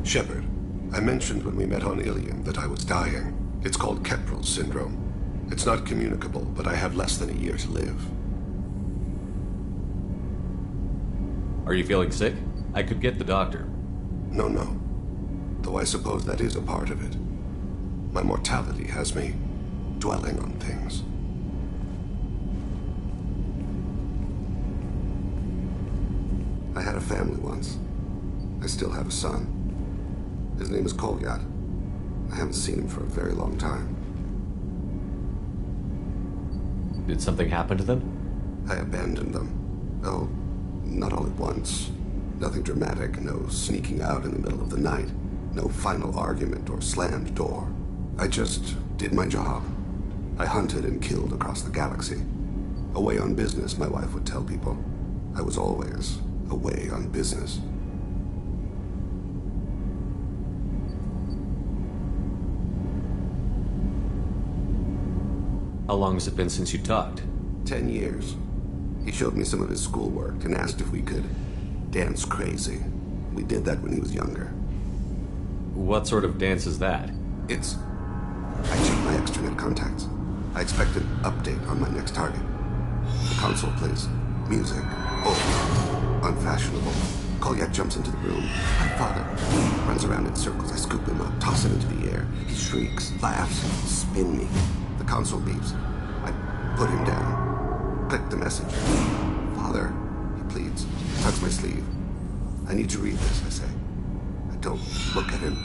Shepard, I mentioned when we met on Ilium that I was dying. It's called Kepral's syndrome. It's not communicable, but I have less than a year to live. Are you feeling sick? I could get the doctor. No. Though I suppose that is a part of it. My mortality has me dwelling on things. I had a family once. I still have a son. His name is Kolyat. I haven't seen him for a very long time. Did something happen to them? I abandoned them. Oh, not all at once. Nothing dramatic, no sneaking out in the middle of the night. No final argument or slammed door. I just did my job. I hunted and killed across the galaxy. Away on business, my wife would tell people. I was always away on business. How long has it been since you talked? 10 years. He showed me some of his schoolwork and asked if we could dance crazy. We did that when he was younger. What sort of dance is that? I checked my extranet contacts. I expect an update on my next target. The console plays music. Old. Unfashionable. Kolyat jumps into the room. My father runs around in circles. I scoop him up, toss him into the air. He shrieks, laughs, spin me. The console beeps. I put him down. Click the message. Father, he pleads. Tugs my sleeve. I need to read this, I say. I don't look at him.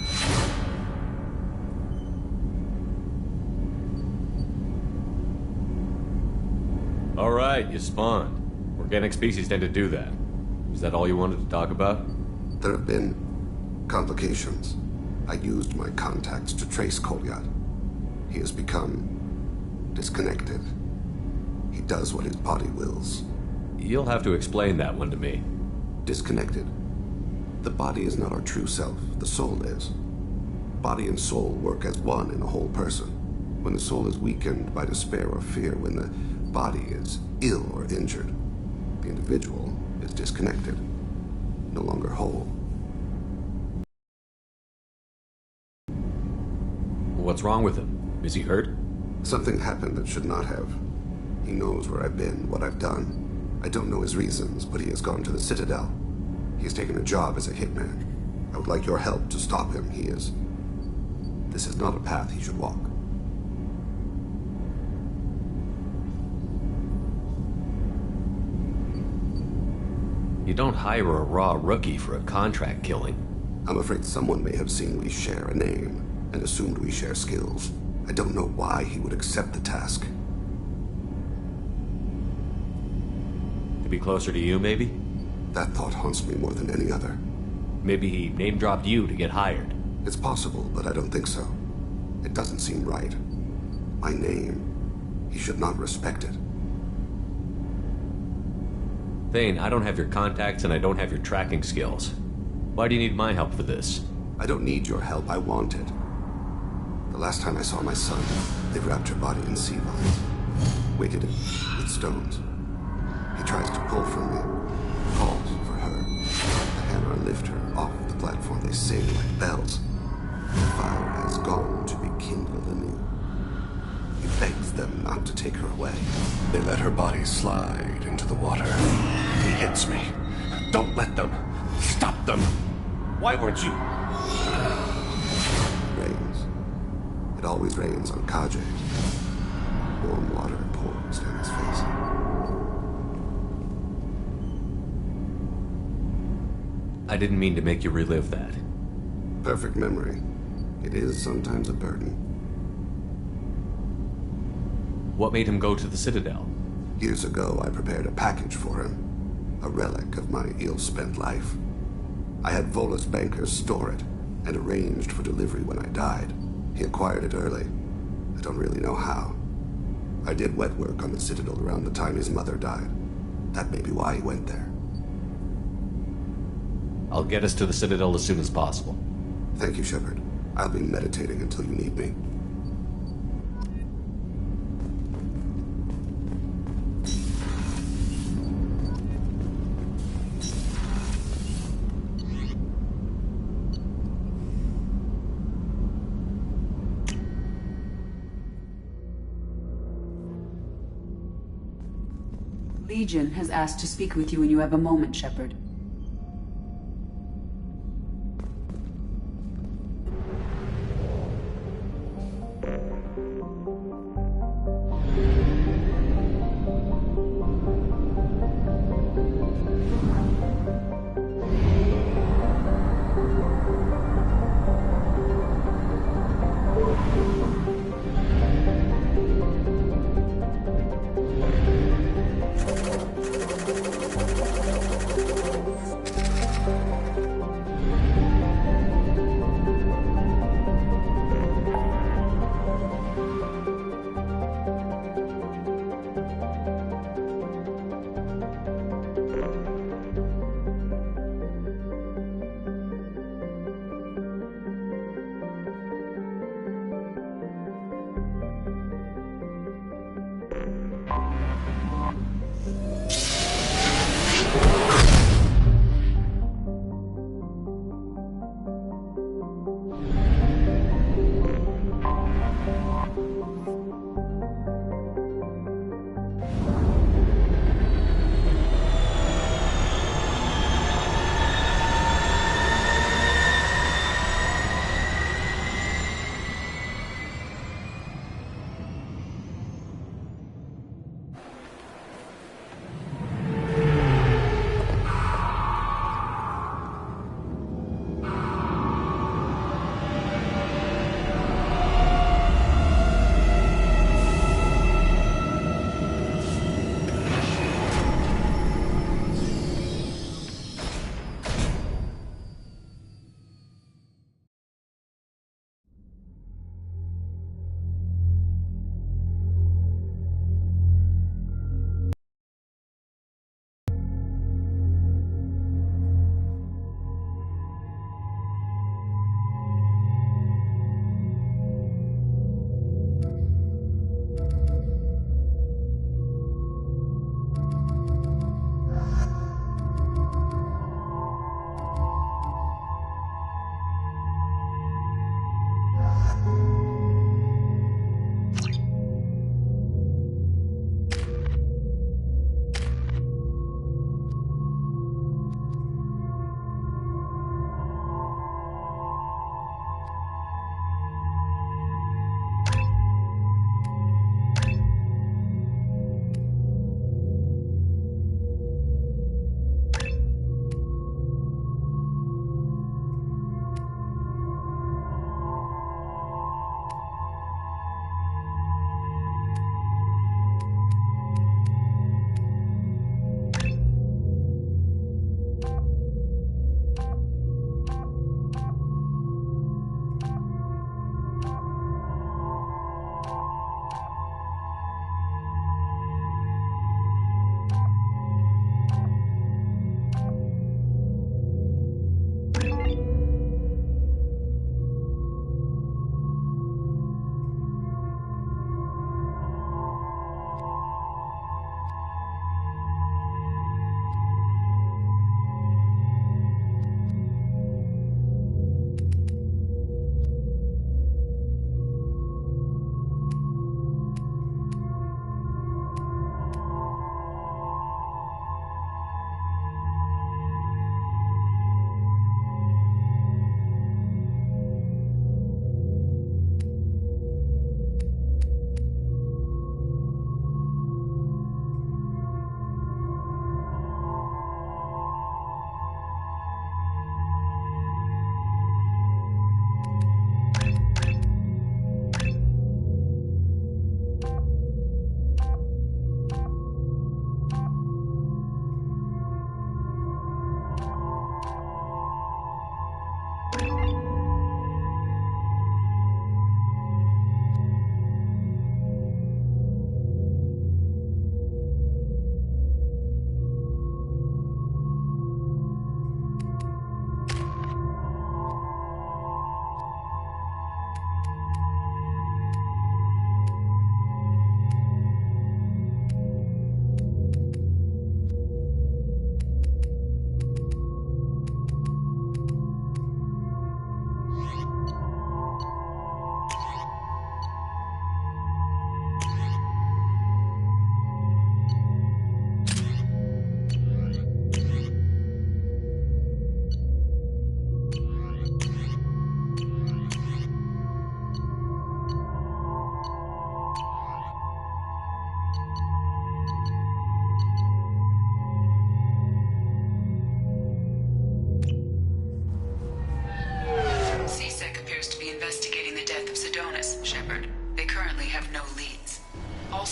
All right, you spawned. Organic species tend to do that. Is that all you wanted to talk about? There have been complications. I used my contacts to trace Kolyat. He has become disconnected. He does what his body wills. You'll have to explain that one to me. Disconnected. The body is not our true self. The soul is. Body and soul work as one in a whole person. When the soul is weakened by despair or fear, when the body is ill or injured, the individual is disconnected, no longer whole. What's wrong with him? Is he hurt? Something happened that should not have. He knows where I've been, what I've done. I don't know his reasons, but he has gone to the Citadel. He has taken a job as a hitman. I would like your help to stop him. This is not a path he should walk. You don't hire a raw rookie for a contract killing. I'm afraid someone may have seen we share a name and assumed we share skills. I don't know why he would accept the task. To be closer to you, maybe? That thought haunts me more than any other. Maybe he name-dropped you to get hired. It's possible, but I don't think so. It doesn't seem right. My name, he should not respect it. Thane, I don't have your contacts and I don't have your tracking skills. Why do you need my help for this? I don't need your help, I want it. The last time I saw my son, they wrapped her body in sea vines, weighted it with stones. He tries to pull from me, calls for her. The hammer lift her off the platform. They sing like bells. The fire has gone to be kindled anew. He begs them not to take her away. They let her body slide into the water. He hits me. Don't let them. Stop them. Why weren't you? Rains. It always rains on Kaje. Warm water pours down his face. I didn't mean to make you relive that. Perfect memory. It is sometimes a burden. What made him go to the Citadel? Years ago, I prepared a package for him. A relic of my ill-spent life. I had Volus bankers store it, and arranged for delivery when I died. He acquired it early. I don't really know how. I did wet work on the Citadel around the time his mother died. That may be why he went there. I'll get us to the Citadel as soon as possible. Thank you, Shepard. I'll be meditating until you need me. Legion has asked to speak with you when you have a moment, Shepard.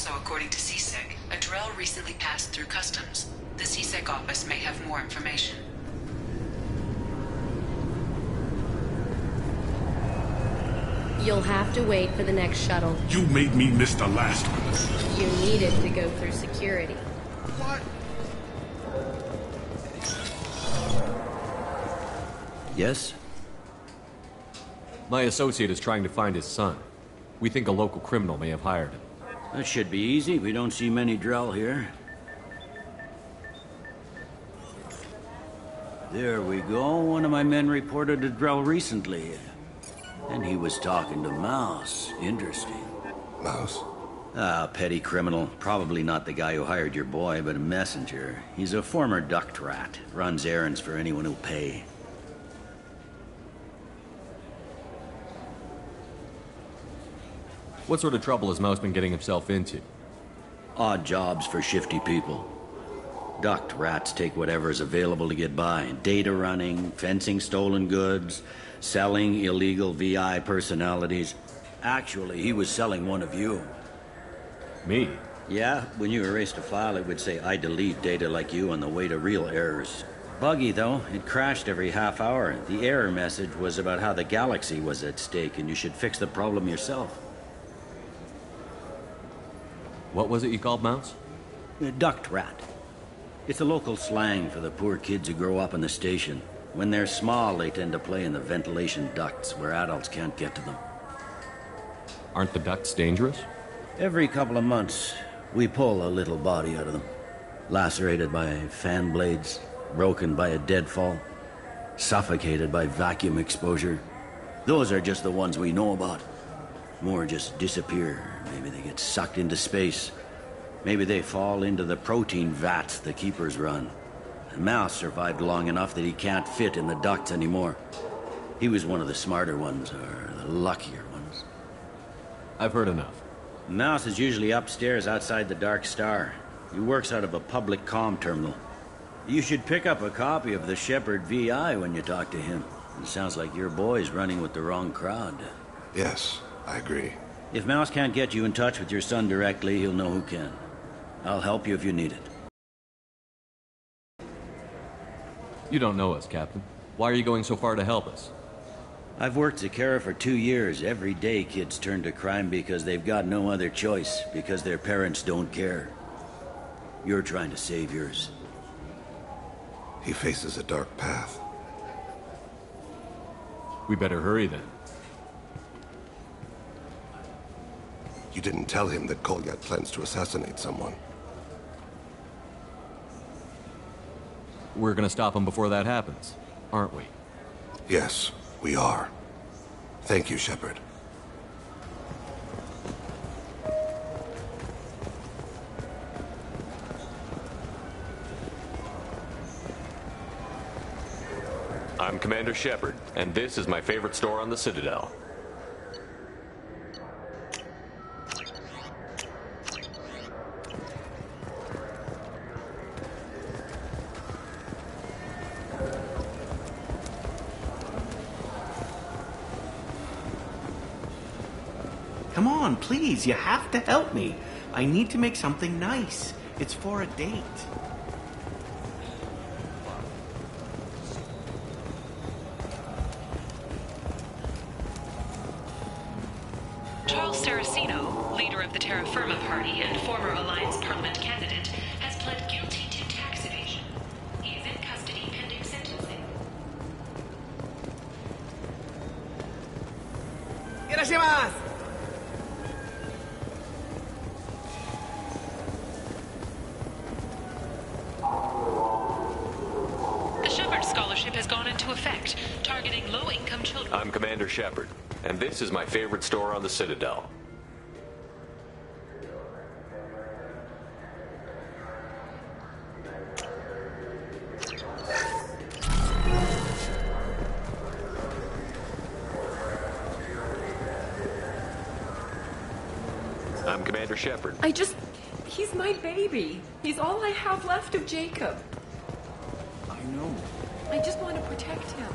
Also, according to CSEC, a Drell recently passed through customs. The CSEC office may have more information. You'll have to wait for the next shuttle. You made me miss the last one. You needed to go through security. What? Yes? My associate is trying to find his son. We think a local criminal may have hired him. That should be easy. We don't see many Drell here. There we go. One of my men reported a Drell recently. And he was talking to Mouse. Interesting. Mouse? Ah, petty criminal. Probably not the guy who hired your boy, but a messenger. He's a former duct rat. Runs errands for anyone who'll pay. What sort of trouble has Mouse been getting himself into? Odd jobs for shifty people. Duct rats take whatever is available to get by. Data running, fencing stolen goods, selling illegal VI personalities. Actually, he was selling one of you. Me? Yeah, when you erased a file, it would say, I delete data like you on the way to real errors. Buggy, though. It crashed every half hour. The error message was about how the galaxy was at stake, and you should fix the problem yourself. What was it you called Mouse? A duct rat. It's a local slang for the poor kids who grow up in the station. When they're small, they tend to play in the ventilation ducts where adults can't get to them. Aren't the ducts dangerous? Every couple of months, we pull a little body out of them. Lacerated by fan blades, broken by a deadfall, suffocated by vacuum exposure. Those are just the ones we know about. More just disappear. Maybe they get sucked into space. Maybe they fall into the protein vats the keepers run. And Mouse survived long enough that he can't fit in the ducts anymore. He was one of the smarter ones, or the luckier ones. I've heard enough. Mouse is usually upstairs outside the Dark Star. He works out of a public comm terminal. You should pick up a copy of the Shepherd VI when you talk to him. It sounds like your boy's running with the wrong crowd. Yes, I agree. If Mouse can't get you in touch with your son directly, he'll know who can. I'll help you if you need it. You don't know us, Captain. Why are you going so far to help us? I've worked Zakara for 2 years. Every day kids turn to crime because they've got no other choice, because their parents don't care. You're trying to save yours. He faces a dark path. We better hurry then. You didn't tell him that Kolyat plans to assassinate someone. We're gonna stop him before that happens, aren't we? Yes, we are. Thank you, Shepard. I'm Commander Shepard, and this is my favorite store on the Citadel. Come on, please, you have to help me. I need to make something nice. It's for a date. Charles Saraceno, leader of the Terra Firma Party and former Alliance Parliament candidate, has pled guilty to tax evasion. He is in custody pending sentencing. Irashimasu! The Shepard Scholarship has gone into effect, targeting low-income children. I'm Commander Shepard, and this is my favorite store on the Citadel. I'm Commander Shepard. He's my baby. He's all I have left of Jacob. I know. I just want to protect him.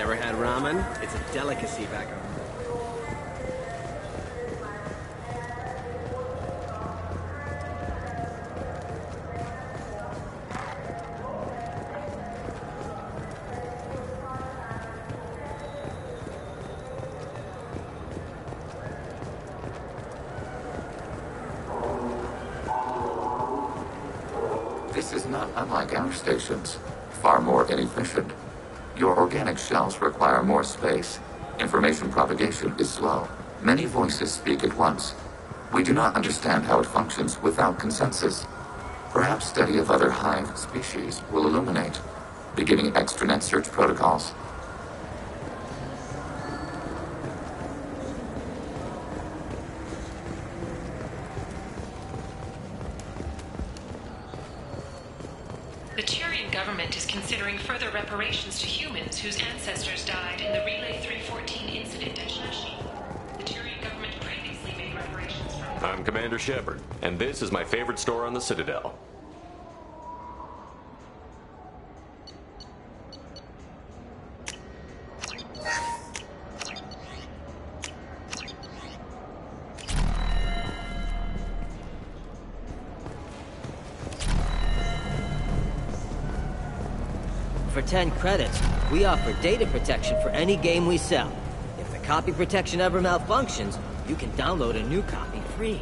Never had ramen? It's a delicacy back home. This is not unlike our stations. Far more inefficient. Your organic shells require more space. Information propagation is slow. Many voices speak at once. We do not understand how it functions without consensus. Perhaps study of other hive species will illuminate. Beginning extranet search protocols. The Turian government is considering further reparations to humans whose ancestors died in the Relay 314 incident at Shashi. The Turian government previously made reparations from... I'm Commander Shepard, and this is my favorite store on the Citadel. For 10 credits, we offer data protection for any game we sell. If the copy protection ever malfunctions, you can download a new copy free.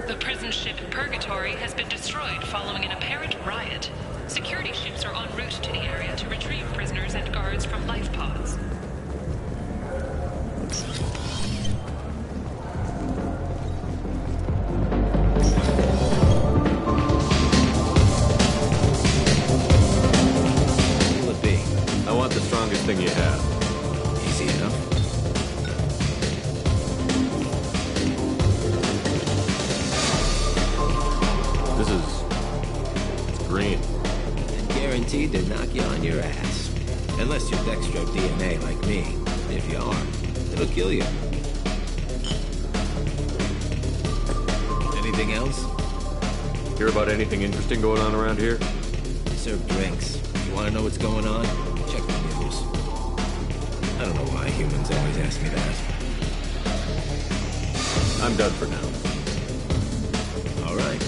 The prison ship Purgatory has been destroyed following an apparent riot. Security ships are en route to the area to retrieve prisoners and guards from life pods. Thing you have. Easy enough. It's green. And guaranteed to knock you on your ass. Unless you're dextro DNA like me. If you are, it'll kill you. Anything else? Hear about anything interesting going on around here? I serve drinks. You want to know what's going on? Check the news. I don't know why humans always ask me that. I'm done for now. All right.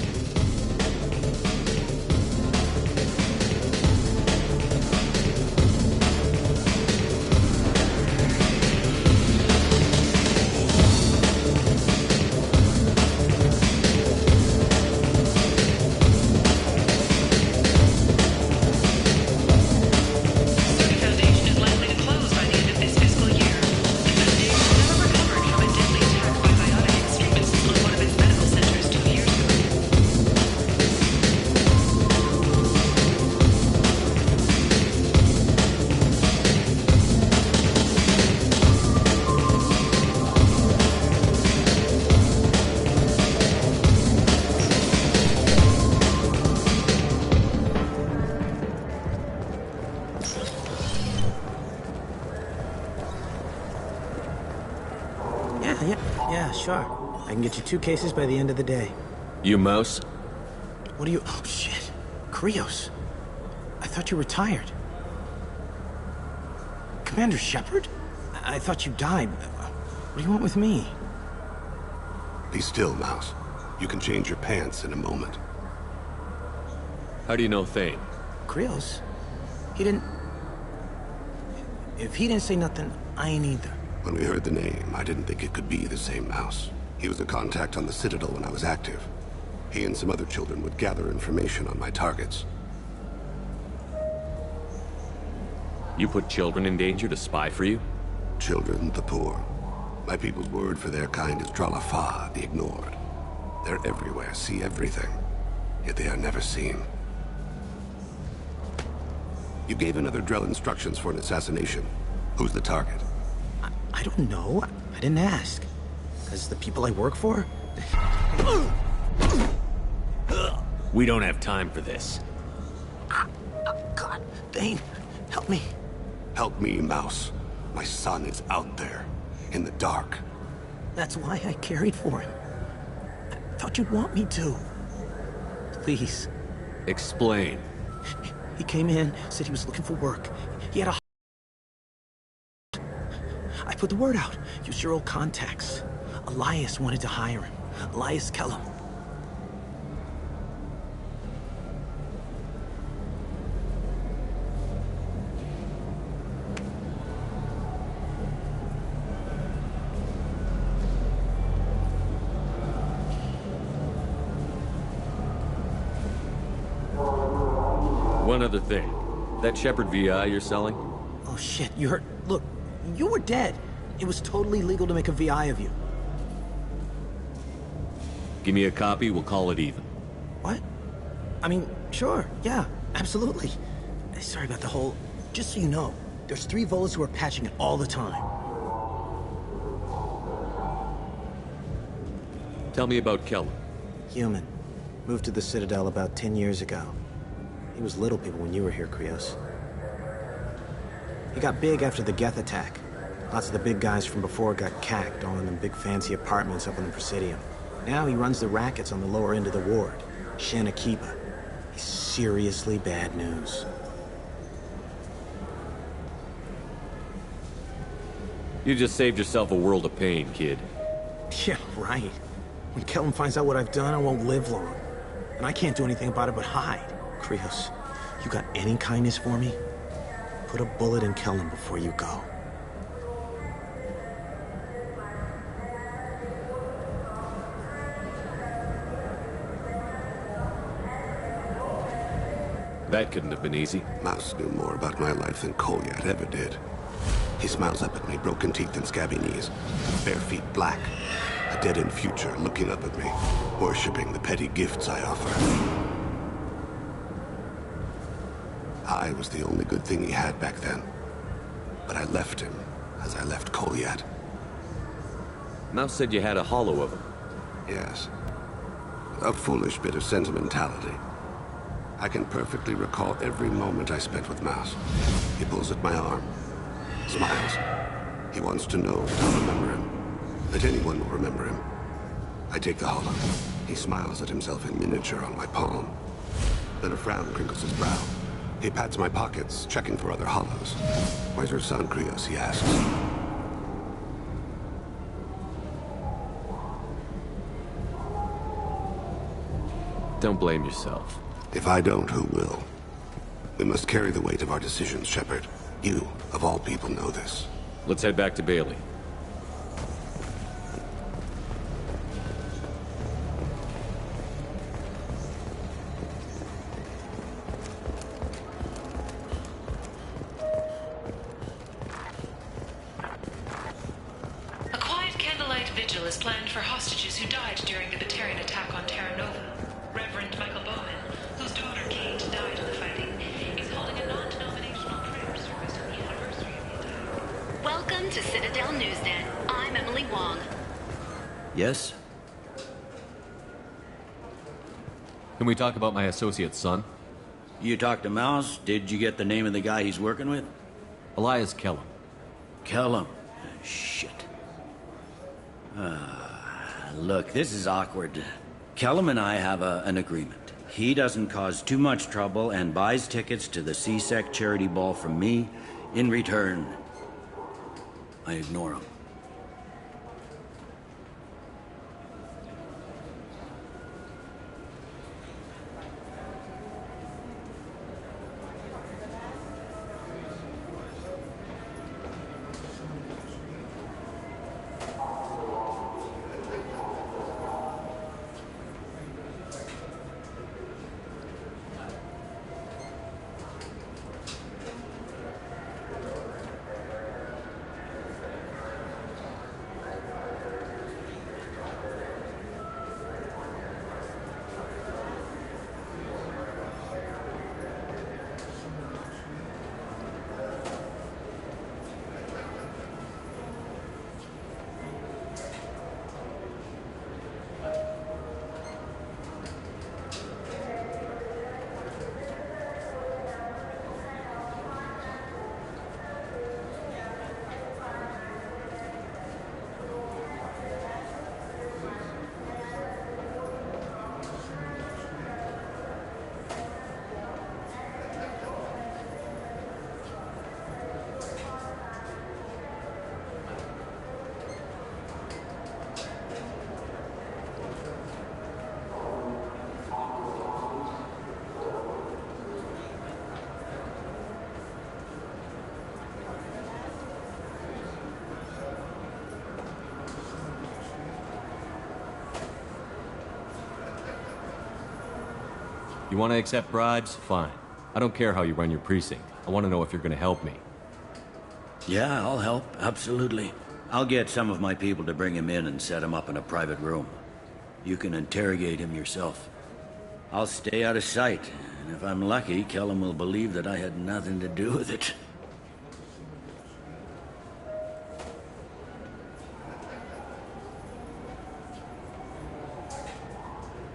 Yeah, sure. I can get you 2 cases by the end of the day. You mouse? What are you... Oh, shit. Krios. I thought you were retired. Commander Shepard? I thought you died. What do you want with me? Be still, Mouse. You can change your pants in a moment. How do you know Thane? Krios? He didn't... If he didn't say nothing, I ain't either. When we heard the name, I didn't think it could be the same Mouse. He was a contact on the Citadel when I was active. He and some other children would gather information on my targets. You put children in danger to spy for you? Children, the poor. My people's word for their kind is Dralafa, the ignored. They're everywhere, see everything. Yet they are never seen. You gave another Drell instructions for an assassination. Who's the target? I don't know. I didn't ask. Because the people I work for... We don't have time for this. God, Thane, help me. Help me, Mouse. My son is out there, in the dark. That's why I carried for him. I thought you'd want me to. Please, Explain. He came in, said he was looking for work. He had a... I put the word out. Use your old contacts. Elias wanted to hire him. Elias Kellum. One other thing. That Shepard VI you're selling? Oh shit, you heard... Look, you were dead. It was totally legal to make a VI of you. Give me a copy, we'll call it even. What? I mean, sure, yeah, absolutely. Sorry about the whole... Just so you know, there's 3 Volas who are patching it all the time. Tell me about Kellum. Human. Moved to the Citadel about 10 years ago. He was little people when you were here, Krios. He got big after the Geth attack. Lots of the big guys from before got cacked all in them big fancy apartments up on the Presidium. Now he runs the rackets on the lower end of the ward, Shin Akiba. He's seriously bad news. You just saved yourself a world of pain, kid. Yeah, right. When Kellum finds out what I've done, I won't live long. And I can't do anything about it but hide. Krios, you got any kindness for me? Put a bullet in Kellum before you go. That couldn't have been easy. Mouse knew more about my life than Kolyat ever did. He smiles up at me, broken teeth and scabby knees, bare feet black, a dead-end future looking up at me, worshipping the petty gifts I offer. I was the only good thing he had back then. But I left him, as I left Kolyat. Mouse said you had a hollow of him. Yes. A foolish bit of sentimentality. I can perfectly recall every moment I spent with Mouse. He pulls at my arm, smiles. He wants to know that I'll remember him, that anyone will remember him. I take the hollow. He smiles at himself in miniature on my palm. Then a frown crinkles his brow. He pats my pockets, checking for other hollows. Where's your son, Krios, he asks. Don't blame yourself. If I don't, who will? We must carry the weight of our decisions, Shepard. You, of all people, know this. Let's head back to Bailey. A quiet candlelight vigil is planned for hostages who died during the Batarian attack on Terra Nova. Reverend Michael Bowman, whose daughter Kate died in the fighting, is holding a non-denominational prayer service on the anniversary of the attack. Welcome to Citadel Newsnet. I'm Emily Wong. Yes? Can we talk about my associate's son? You talked to Mouse? Did you get the name of the guy he's working with? Elias Kellum. Kellum? Shit. Look, this is awkward. Kellum and I have an agreement. He doesn't cause too much trouble and buys tickets to the C-Sec charity ball from me. In return, I ignore him. You want to accept bribes? Fine. I don't care how you run your precinct. I want to know if you're going to help me. Yeah, I'll help, absolutely. I'll get some of my people to bring him in and set him up in a private room. You can interrogate him yourself. I'll stay out of sight, and if I'm lucky, Kellum will believe that I had nothing to do with it.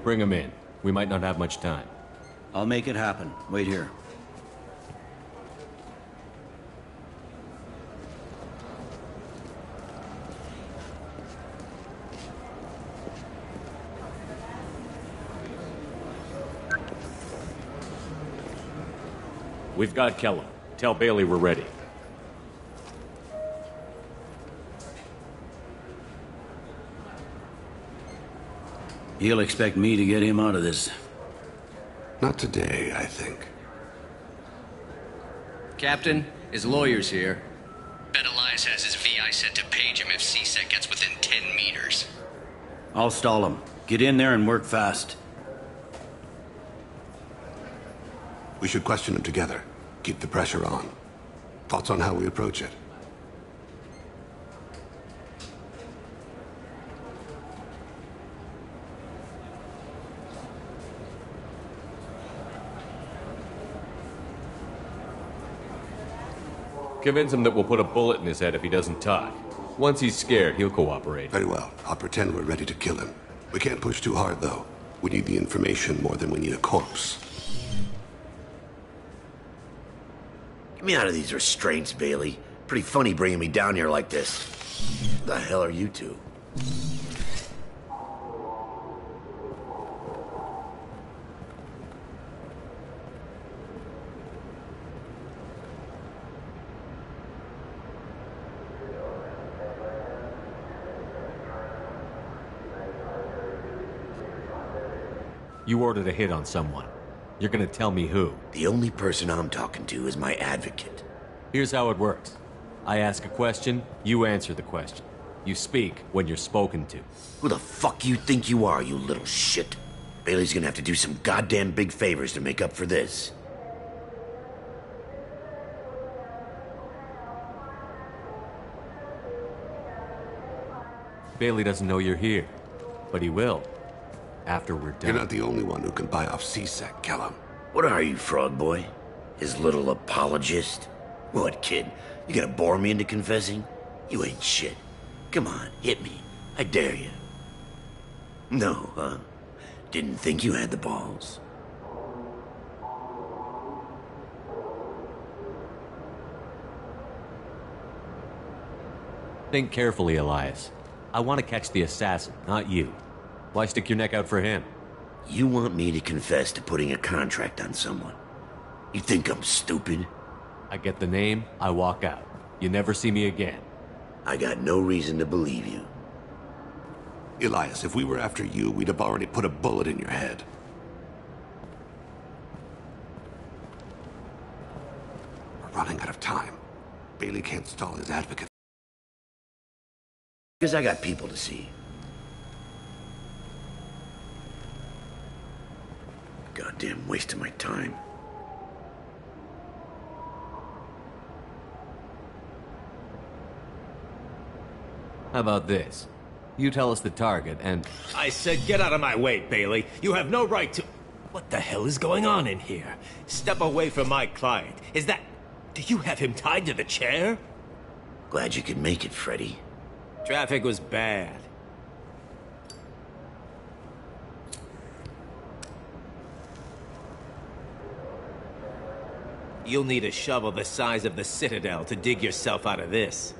Bring him in. We might not have much time. I'll make it happen. Wait here. We've got Kellum. Tell Bailey we're ready. He'll expect me to get him out of this. Not today, I think. Captain, his lawyer's here. Bet Elias has his VI set to page him if CSEC gets within 10 meters. I'll stall him. Get in there and work fast. We should question him together. Keep the pressure on. Thoughts on how we approach it? Convince him that we'll put a bullet in his head if he doesn't talk. Once he's scared, he'll cooperate. Very well. I'll pretend we're ready to kill him. We can't push too hard, though. We need the information more than we need a corpse. Get me out of these restraints, Bailey. Pretty funny bringing me down here like this. Who the hell are you two? You ordered a hit on someone. You're gonna tell me who. The only person I'm talking to is my advocate. Here's how it works. I ask a question, you answer the question. You speak when you're spoken to. Who the fuck you think you are, you little shit? Bailey's gonna have to do some goddamn big favors to make up for this. Bailey doesn't know you're here, but he will. After we're done. You're not the only one who can buy off CSEC, Kellum. What are you, Frog Boy? His little apologist? What, kid? You gonna bore me into confessing? You ain't shit. Come on, hit me. I dare you. No, huh? Didn't think you had the balls. Think carefully, Elias. I want to catch the assassin, not you. Why stick your neck out for him? You want me to confess to putting a contract on someone? You think I'm stupid? I get the name, I walk out. You never see me again. I got no reason to believe you. Elias, if we were after you, we'd have already put a bullet in your head. We're running out of time. Bailey can't stall his advocate. Because I got people to see. Goddamn waste of my time. How about this? You tell us the target and... I said get out of my way, Bailey. You have no right to... What the hell is going on in here? Step away from my client. Is that... Do you have him tied to the chair? Glad you could make it, Freddy. Traffic was bad. You'll need a shovel the size of the Citadel to dig yourself out of this.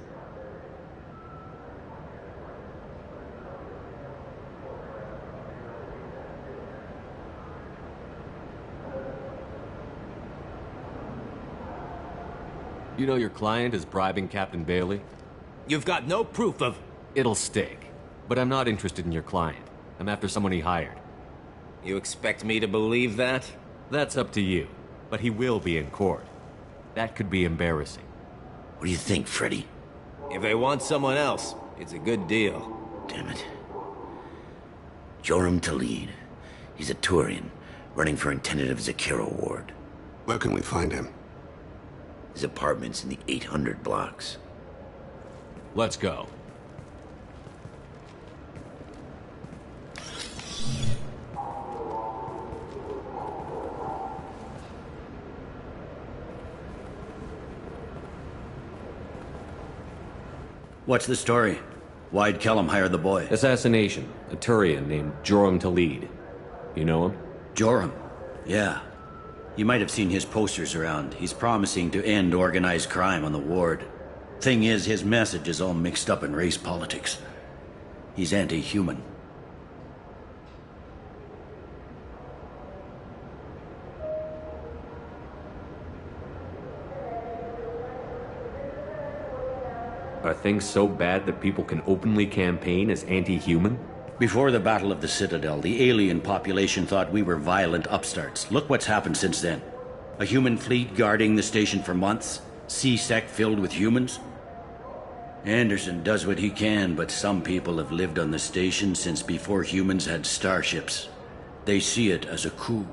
You know your client is bribing Captain Bailey? You've got no proof of... It'll stick. But I'm not interested in your client. I'm after someone he hired. You expect me to believe that? That's up to you. But he will be in court. That could be embarrassing. What do you think, Freddy? If they want someone else, it's a good deal. Damn it. Joram Talib. He's a Turian. running for a tentative Zakira ward. Where can we find him? His apartment's in the 800 blocks. Let's go. What's the story? Why'd Kellum hire the boy? Assassination. A Turian named Joram to lead. You know him? Joram? Yeah. You might have seen his posters around. He's promising to end organized crime on the ward. Thing is, his message is all mixed up in race politics. He's anti-human. Are things so bad that people can openly campaign as anti-human? Before the Battle of the Citadel, the alien population thought we were violent upstarts. Look what's happened since then. A human fleet guarding the station for months. C-Sec filled with humans. Anderson does what he can, but some people have lived on the station since before humans had starships. They see it as a coup.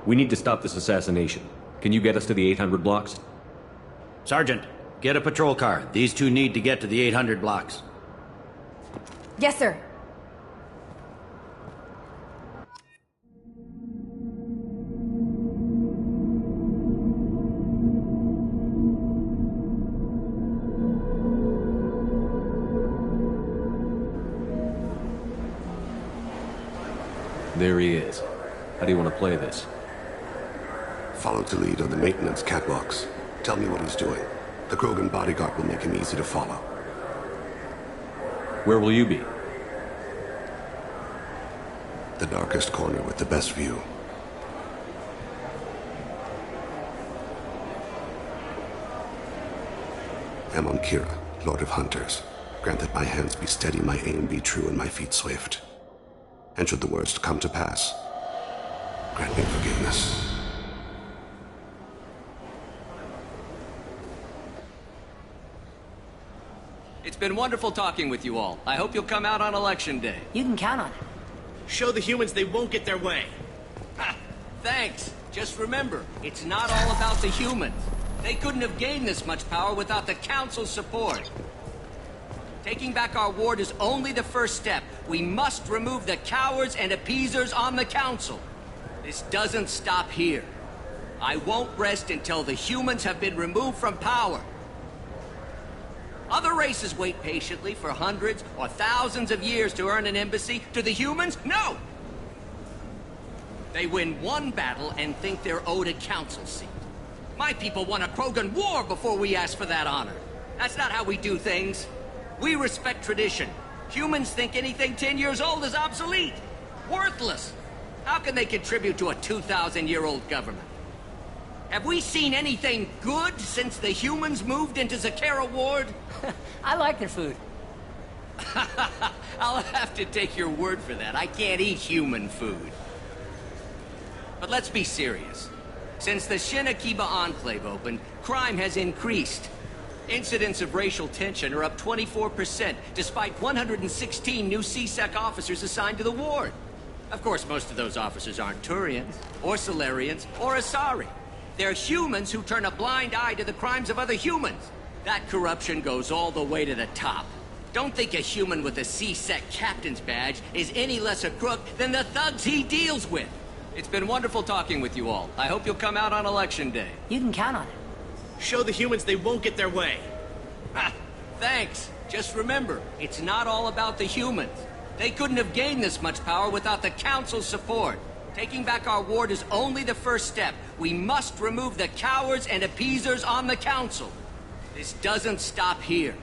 We need to stop this assassination. Can you get us to the 800 blocks? Sergeant, get a patrol car. These two need to get to the 800 blocks. Yes, sir. There he is. How do you want to play this? Follow to lead on the maintenance catwalks. Tell me what he's doing. The Krogan bodyguard will make him easy to follow. Where will you be? The darkest corner with the best view. I'm on Kira, Lord of Hunters. Grant that my hands be steady, my aim be true, and my feet swift. And should the worst come to pass, grant me forgiveness. It's been wonderful talking with you all. I hope you'll come out on Election Day. You can count on it. Show the humans they won't get their way. Ha! Thanks. Just remember, it's not all about the humans. They couldn't have gained this much power without the Council's support. Taking back our ward is only the first step. We must remove the cowards and appeasers on the Council. This doesn't stop here. I won't rest until the humans have been removed from power. Other races wait patiently for hundreds or thousands of years to earn an embassy. To the humans, no! They win one battle and think they're owed a council seat. My people won a Krogan war before we asked for that honor. That's not how we do things. We respect tradition. Humans think anything 10 years old is obsolete. Worthless. How can they contribute to a 2,000-year-old government? Have we seen anything good since the humans moved into Zakira Ward? I like their food. I'll have to take your word for that. I can't eat human food. But let's be serious. Since the Shinakiba Enclave opened, crime has increased. Incidents of racial tension are up 24%, despite 116 new C-Sec officers assigned to the ward. Of course, most of those officers aren't Turians, or Solarians, or Asari. They're humans who turn a blind eye to the crimes of other humans. That corruption goes all the way to the top. Don't think a human with a C-Sec captain's badge is any less a crook than the thugs he deals with. It's been wonderful talking with you all. I hope you'll come out on Election Day. You can count on it. Show the humans they won't get their way. Ha! Thanks. Just remember, it's not all about the humans. They couldn't have gained this much power without the Council's support. Taking back our ward is only the first step. We must remove the cowards and appeasers on the Council. This doesn't stop here.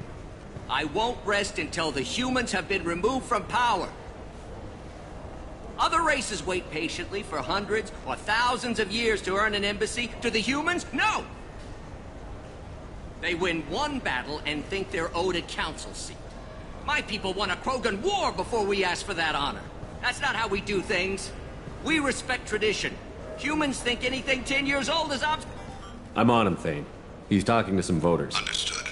I won't rest until the humans have been removed from power. Other races wait patiently for hundreds or thousands of years to earn an embassy. To the humans, no! They win one battle and think they're owed a council seat. My people won a Krogan war before we asked for that honor. That's not how we do things. We respect tradition. Humans think anything 10 years old is I'm on him, Thane. He's talking to some voters. Understood.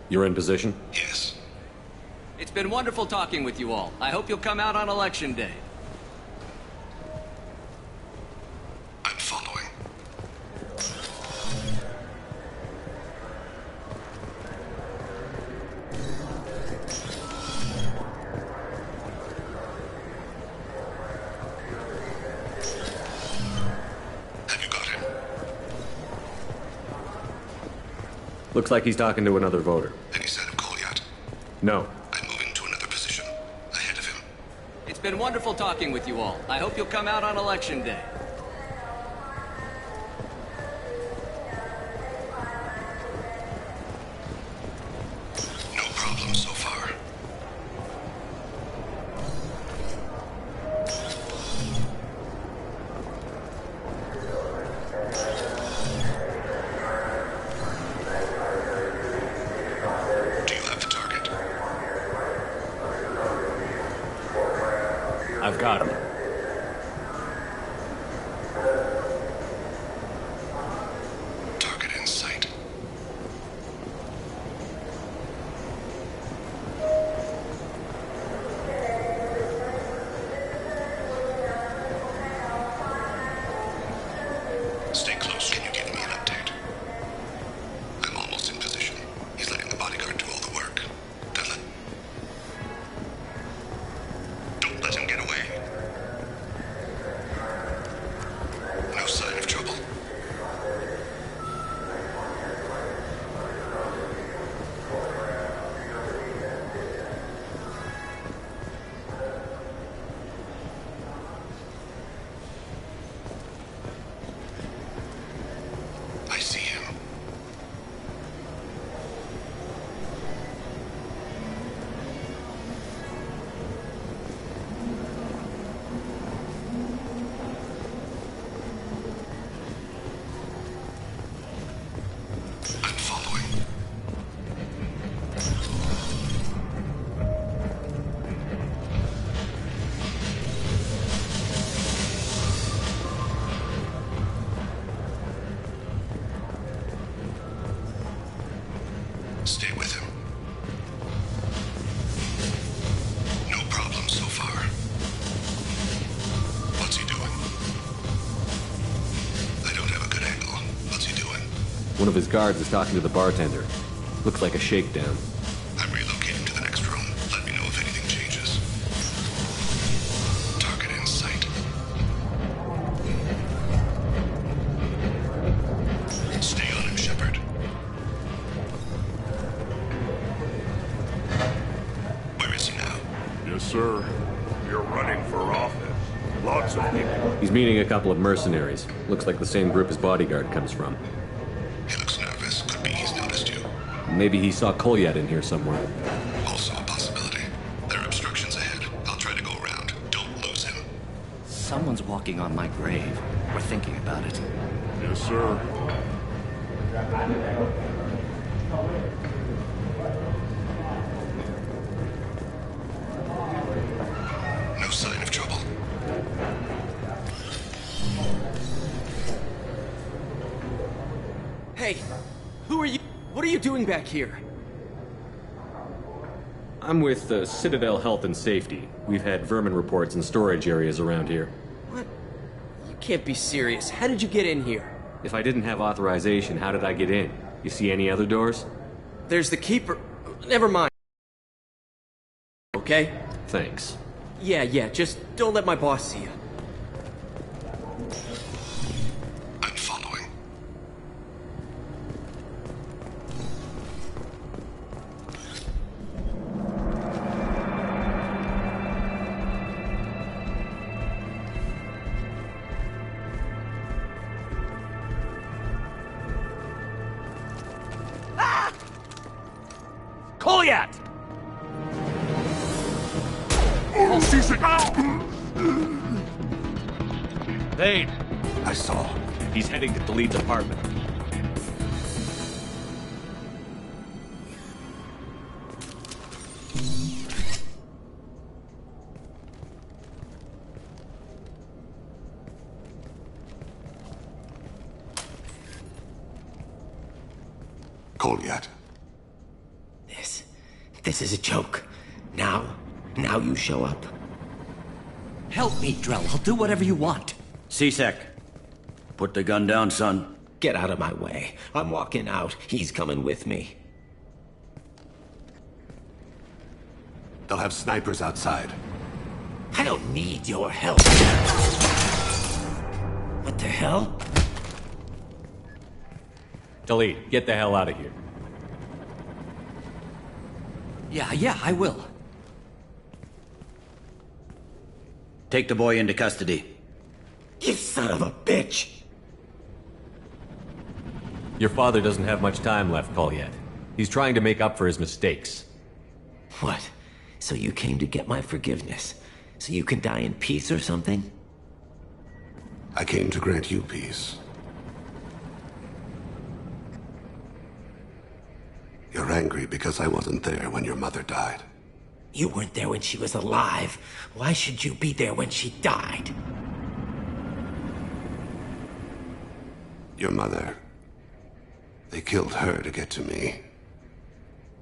You're in position? Yes. It's been wonderful talking with you all. I hope you'll come out on Election Day. I'm following. Have you got him? Looks like he's talking to another voter. Any sign of call yet? No. I'm moving to another position. Ahead of him. It's been wonderful talking with you all. I hope you'll come out on Election Day. No problem so far. Do you have the target? I've got him. Target in sight. Stay close. Can you give me an update? I'm almost in position. He's letting the bodyguard do all the work. Don't let him get away. No sign of trouble. I see him. I'm following. Stay with him. No problem so far. What's he doing? I don't have a good angle. What's he doing? One of his guards is talking to the bartender. Looks like a shakedown. I'm relocating to the next room. Let me know if anything changes. Target in sight. Stay on him, Shepard. Where is he now? Yes, sir. You're running for office. Lots of people. He's meeting a couple of mercenaries. Looks like the same group his bodyguard comes from. He looks nervous. Could be he's noticed you. Maybe he saw Kolyat in here somewhere. Also a possibility. There are obstructions ahead. I'll try to go around. Don't lose him. Someone's walking on my grave. We're thinking about it. Yes, sir. No sign of trouble. Hey, who are you? What are you doing back here? I'm with Citadel Health and Safety. We've had vermin reports in storage areas around here. What? You can't be serious. How did you get in here? If I didn't have authorization, how did I get in? You see any other doors? There's the keeper. Never mind. Okay? Thanks. Yeah, just don't let my boss see you. I'm following. Kolyat! Oh, she's a... Thane! I saw. He's heading to Khalid's apartment. Kolyat. This is a joke. Now you show up. Help me, Drell. I'll do whatever you want. C-Sec, put the gun down, son. Get out of my way. I'm walking out. He's coming with me. They'll have snipers outside. I don't need your help. What the hell? Delete. Get the hell out of here. Yeah, I will. Take the boy into custody. You son of a bitch! Your father doesn't have much time left, Colliet. He's trying to make up for his mistakes. What? So you came to get my forgiveness? So you can die in peace or something? I came to grant you peace. You're angry because I wasn't there when your mother died. You weren't there when she was alive. Why should you be there when she died? Your mother. They killed her to get to me.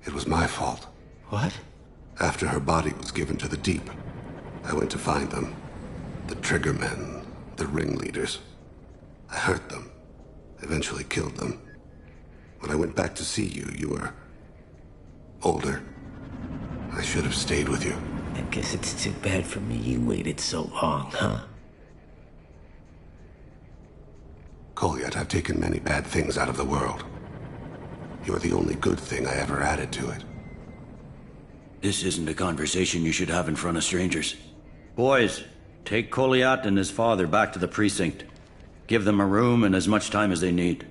It was my fault. What? After her body was given to the deep, I went to find them. The triggermen, the ringleaders. I hurt them. Eventually killed them. When I went back to see you, you were older. I should have stayed with you. I guess it's too bad for me you waited so long, huh? Colliet, I've taken many bad things out of the world. You're the only good thing I ever added to it. This isn't a conversation you should have in front of strangers. Boys, take Colliet and his father back to the precinct. Give them a room and as much time as they need.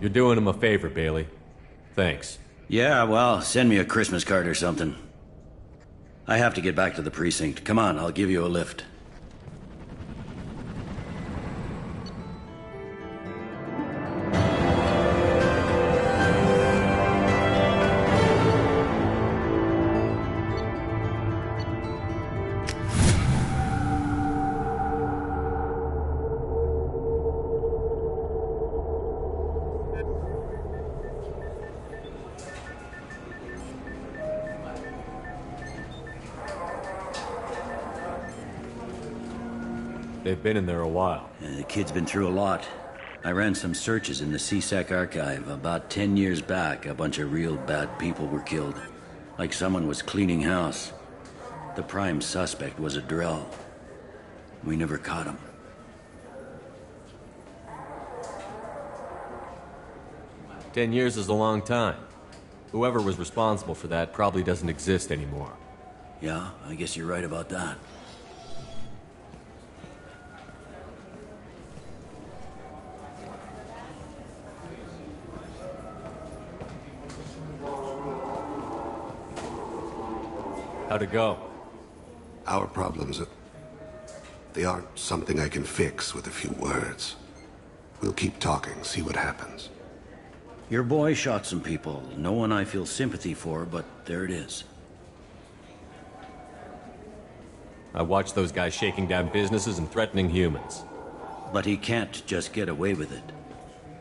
You're doing him a favor, Bailey. Thanks. Yeah, well, send me a Christmas card or something. I have to get back to the precinct. Come on, I'll give you a lift. They've been in there a while. The kid's been through a lot. I ran some searches in the C-Sec archive. About 10 years back, a bunch of real bad people were killed. Like someone was cleaning house. The prime suspect was a Drell. We never caught him. "10 years is a long time. Whoever was responsible for that probably doesn't exist anymore." Yeah, I guess you're right about that. How'd it go? Our problems, they aren't something I can fix with a few words. We'll keep talking, see what happens. Your boy shot some people. No one I feel sympathy for, but there it is. I watched those guys shaking down businesses and threatening humans. But he can't just get away with it.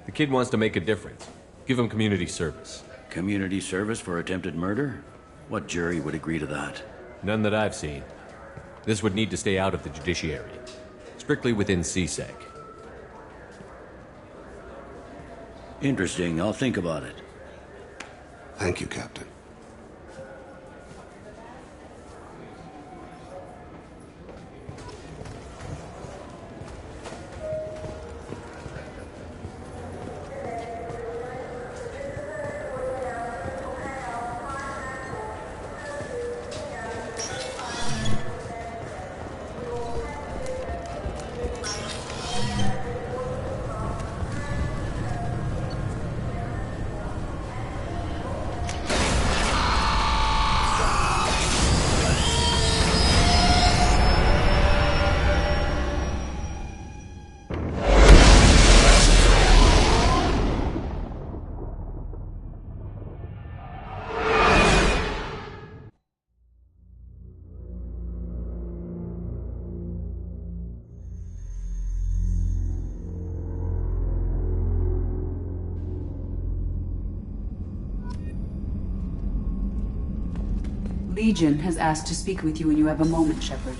The kid wants to make a difference. Give him community service. Community service for attempted murder? What jury would agree to that? None that I've seen. This would need to stay out of the judiciary. Strictly within C-Sec. Interesting. I'll think about it. Thank you, Captain. Legion has asked to speak with you when you have a moment, Shepard.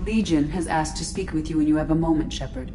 Legion has asked to speak with you when you have a moment, Shepard.